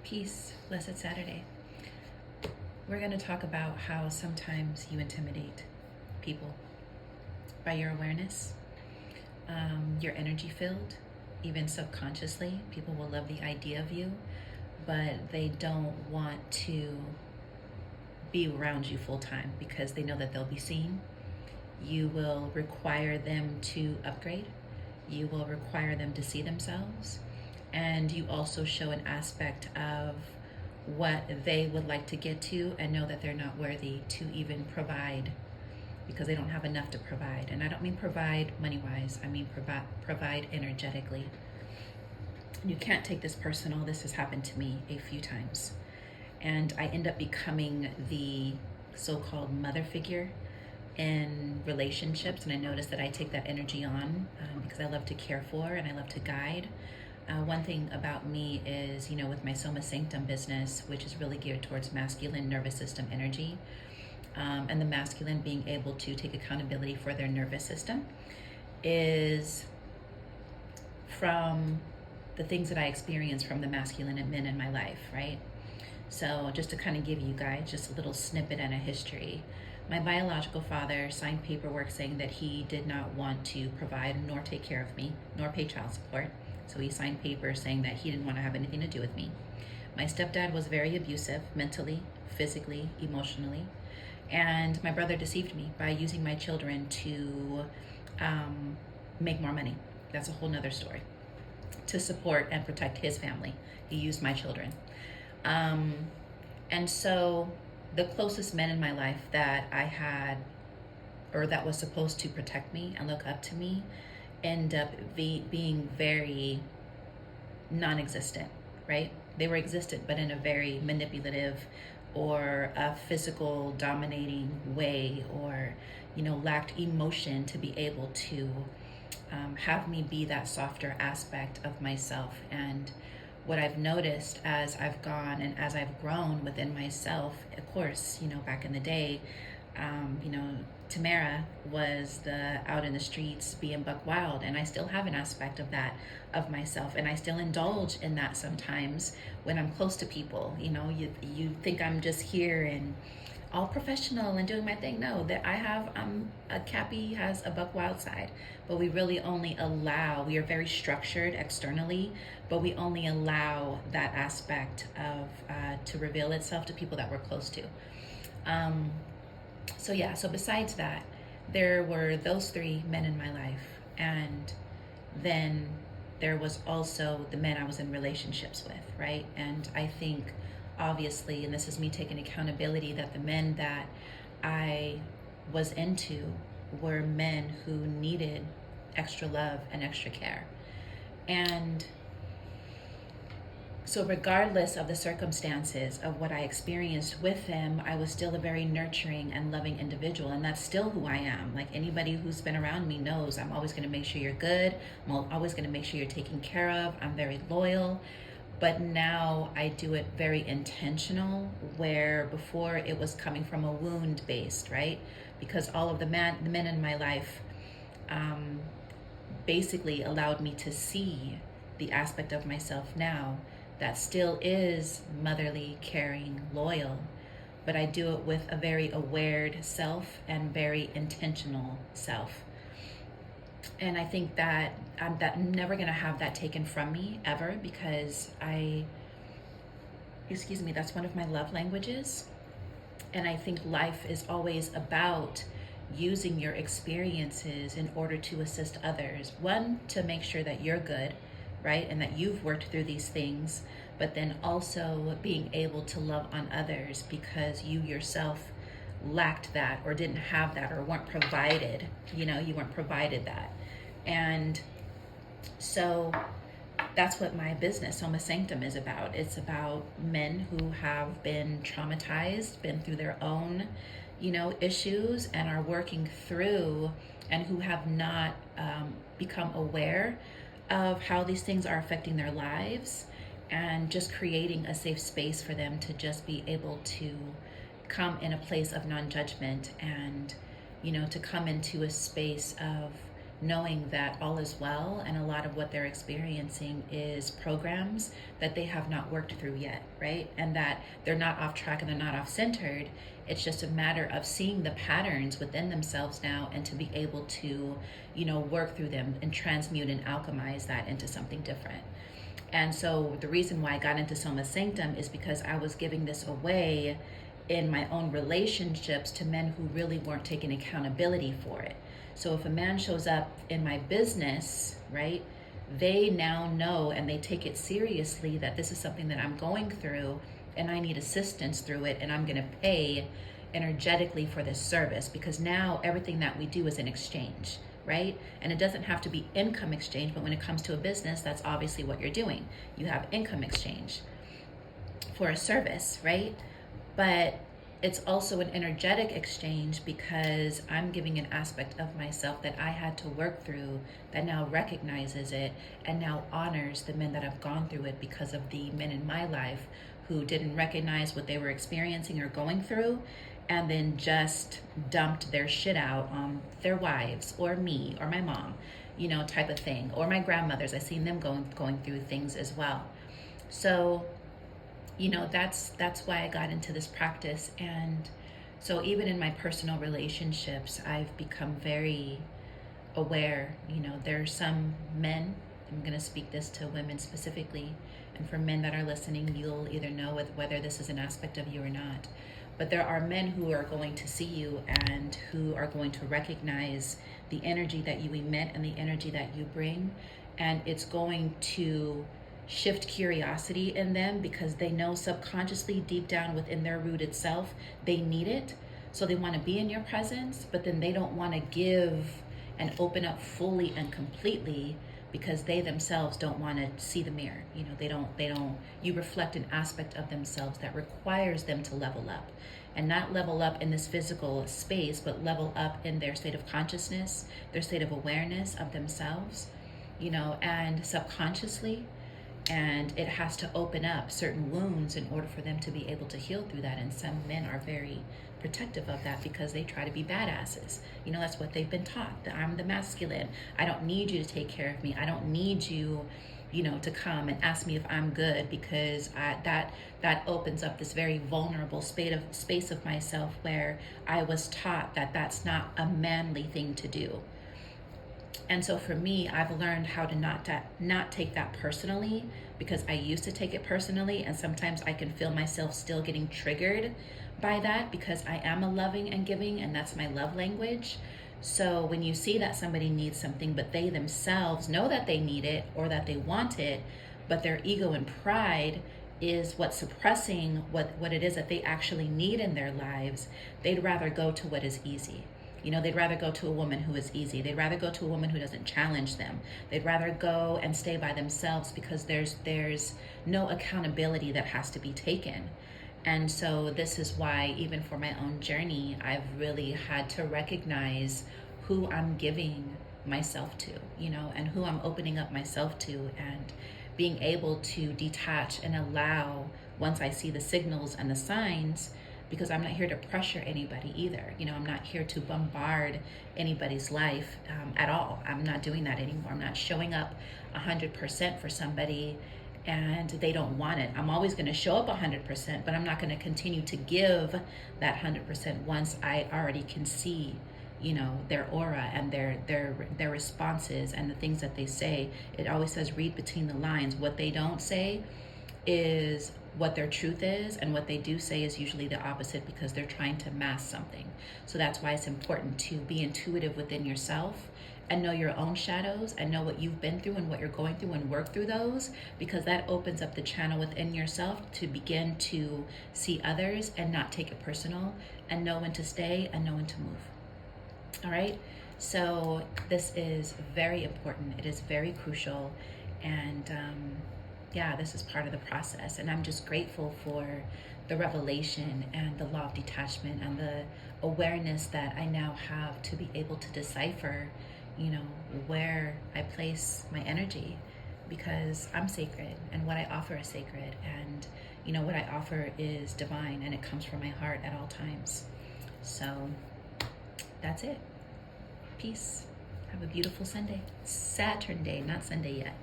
Peace, blessed Saturday. We're going to talk about how sometimes you intimidate people by your awareness, your energy field, even subconsciously. People will love the idea of you, but they don't want to be around you full time because they know that they'll be seen. You will require them to upgrade. You will require them to see themselves. And you also show an aspect of what they would like to get to and know that they're not worthy to even provide because they don't have enough to provide. And I don't mean provide money-wise, I mean provide energetically. You can't take this personal. This has happened to me a few times. And I end up becoming the so-called mother figure in relationships. And I notice that I take that energy on because I love to care for and I love to guide. One thing about me is, with my Soma Sanctum business, which is really geared towards masculine nervous system energy, and the masculine being able to take accountability for their nervous system, is from the things that I experience from the masculine and men in my life, right? So just to kind of give you guys just a little snippet and a history. My biological father signed paperwork saying that he did not want to provide nor take care of me, nor pay child support. So he signed papers saying that he didn't want to have anything to do with me. My stepdad was very abusive, mentally, physically, emotionally. And my brother deceived me by using my children to make more money. That's a whole nother story. To support and protect his family. He used my children. And so the closest men in my life that I had, or that was supposed to protect me and look up to me, end up being very non-existent, right? They were existent, but in a very manipulative or a physical dominating way, or, lacked emotion to be able to have me be that softer aspect of myself. And what I've noticed as I've gone and as I've grown within myself, of course, back in the day, Tamara was the out in the streets being buck wild, and I still have an aspect of that of myself, and I still indulge in that sometimes when I'm close to people. You think I'm just here and all professional and doing my thing. No, that I'm a Cappy has a buck wild side, but we really only allow, we are very structured externally, but we only allow that aspect of to reveal itself to people that we're close to. So besides that, there were those three men in my life. And then there was also the men I was in relationships with, right? And I think, obviously, and this is me taking accountability, that the men that I was into were men who needed extra love and extra care. And so regardless of the circumstances of what I experienced with them, I was still a very nurturing and loving individual. And that's still who I am. Like, anybody who's been around me knows I'm always going to make sure you're good. I'm always going to make sure you're taken care of. I'm very loyal. But now I do it very intentional, where before it was coming from a wound based, right? Because all of the men in my life basically allowed me to see the aspect of myself now that still is motherly, caring, loyal, but I do it with a very aware self and very intentional self. And I think that I'm never going to have that taken from me ever, because that's one of my love languages. And I think life is always about using your experiences in order to assist others. One, to make sure that you're good, right? And that you've worked through these things, but then also being able to love on others because you yourself lacked that, or didn't have that, or weren't provided, you weren't provided that. And so that's what my business, Soma Sanctum, is about. It's about men who have been traumatized, been through their own, issues, and are working through, and who have not become aware of how these things are affecting their lives, and just creating a safe space for them to just be able to come in a place of non-judgment, and to come into a space of knowing that all is well, and a lot of what they're experiencing is programs that they have not worked through yet, right? And that they're not off track and they're not off centered. It's just a matter of seeing the patterns within themselves now, and to be able to, work through them and transmute and alchemize that into something different. And so the reason why I got into Soma Sanctum is because I was giving this away in my own relationships to men who really weren't taking accountability for it. So if a man shows up in my business, right, they now know and they take it seriously that this is something that I'm going through and I need assistance through it, and I'm going to pay energetically for this service, because now everything that we do is an exchange, right? And it doesn't have to be income exchange, but when it comes to a business, that's obviously what you're doing. You have income exchange for a service, right? But it's also an energetic exchange, because I'm giving an aspect of myself that I had to work through, that now recognizes it and now honors the men that have gone through it, because of the men in my life who didn't recognize what they were experiencing or going through, and then just dumped their shit out on their wives or me or my mom, type of thing, or my grandmothers. I've seen them going through things as well. So, that's why I got into this practice. And so even in my personal relationships, I've become very aware. There are some men, I'm going to speak this to women specifically, and for men that are listening, you'll either know whether this is an aspect of you or not. But there are men who are going to see you and who are going to recognize the energy that you emit and the energy that you bring. And it's going to shift curiosity in them, because they know subconsciously, deep down within their rooted self, they need it. So they want to be in your presence, but then they don't want to give and open up fully and completely, because they themselves don't want to see the mirror. You reflect an aspect of themselves that requires them to level up, and not level up in this physical space, but level up in their state of consciousness, their state of awareness of themselves, and subconsciously. And it has to open up certain wounds in order for them to be able to heal through that. And some men are very protective of that, because they try to be badasses. That's what they've been taught, that I'm the masculine. I don't need you to take care of me. I don't need you, to come and ask me if I'm good, because that opens up this very vulnerable space of myself, where I was taught that that's not a manly thing to do. And so for me, I've learned how to not take that personally, because I used to take it personally, and sometimes I can feel myself still getting triggered by that, because I am a loving and giving, and that's my love language. So when you see that somebody needs something, but they themselves know that they need it or that they want it, but their ego and pride is what's suppressing what it is that they actually need in their lives, they'd rather go to what is easy. They'd rather go to a woman who is easy. They'd rather go to a woman who doesn't challenge them. They'd rather go and stay by themselves, because there's no accountability that has to be taken. And so this is why, even for my own journey, I've really had to recognize who I'm giving myself to, and who I'm opening up myself to, and being able to detach and allow, once I see the signals and the signs, because I'm not here to pressure anybody either. I'm not here to bombard anybody's life at all. I'm not doing that anymore. I'm not showing up 100% for somebody and they don't want it. I'm always going to show up 100%, but I'm not going to continue to give that 100% once I already can see, their aura and their responses and the things that they say. It always says read between the lines. What they don't say is what their truth is, and what they do say is usually the opposite, because they're trying to mask something. So that's why it's important to be intuitive within yourself and know your own shadows and know what you've been through and what you're going through, and work through those, because that opens up the channel within yourself to begin to see others and not take it personal, and know when to stay and know when to move. All right, so this is very important. It is very crucial, and this is part of the process. And I'm just grateful for the revelation and the law of detachment and the awareness that I now have to be able to decipher, where I place my energy, because I'm sacred and what I offer is sacred, and what I offer is divine, and it comes from my heart at all times. So that's it. Peace. Have a beautiful Sunday. Saturday, not Sunday yet.